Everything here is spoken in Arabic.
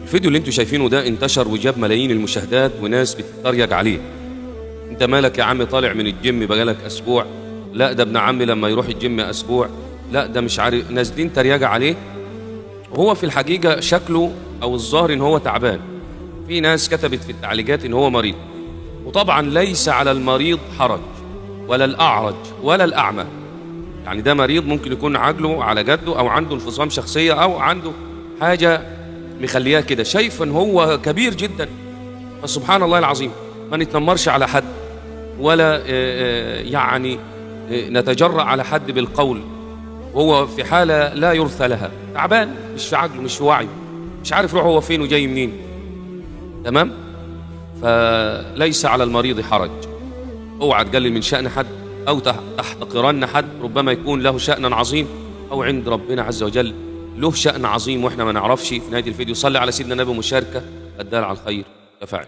الفيديو اللي انتوا شايفينه ده انتشر وجاب ملايين المشاهدات وناس بتتريق عليه. انت مالك يا عم؟ طالع من الجيم بقالك اسبوع. لا ده ابن عمي لما يروح الجيم اسبوع. لا ده مش عارف، نازلين تريقة عليه. وهو في الحقيقة شكله او الظاهر ان هو تعبان. في ناس كتبت في التعليقات ان هو مريض، وطبعا ليس على المريض حرج ولا الاعرج ولا الاعمى. يعني ده مريض ممكن يكون عقله على جده او عنده انفصام شخصية او عنده حاجة مخلياه كده، شايف ان هو كبير جدا. فسبحان الله العظيم ما نتنمرش على حد ولا يعني نتجرأ على حد بالقول وهو في حالة لا يرثى لها، تعبان، مش في عقله، مش في وعيه، مش عارف روحه هو فين وجاي منين. تمام؟ فليس على المريض حرج. اوعى تقلل من شأن حد او تحتقرن حد، ربما يكون له شأن عظيم او عند ربنا عز وجل له شأن عظيم واحنا ما نعرفش. في نهاية الفيديو صلي على سيدنا النبي، مشاركة الدال على الخير كفاعل.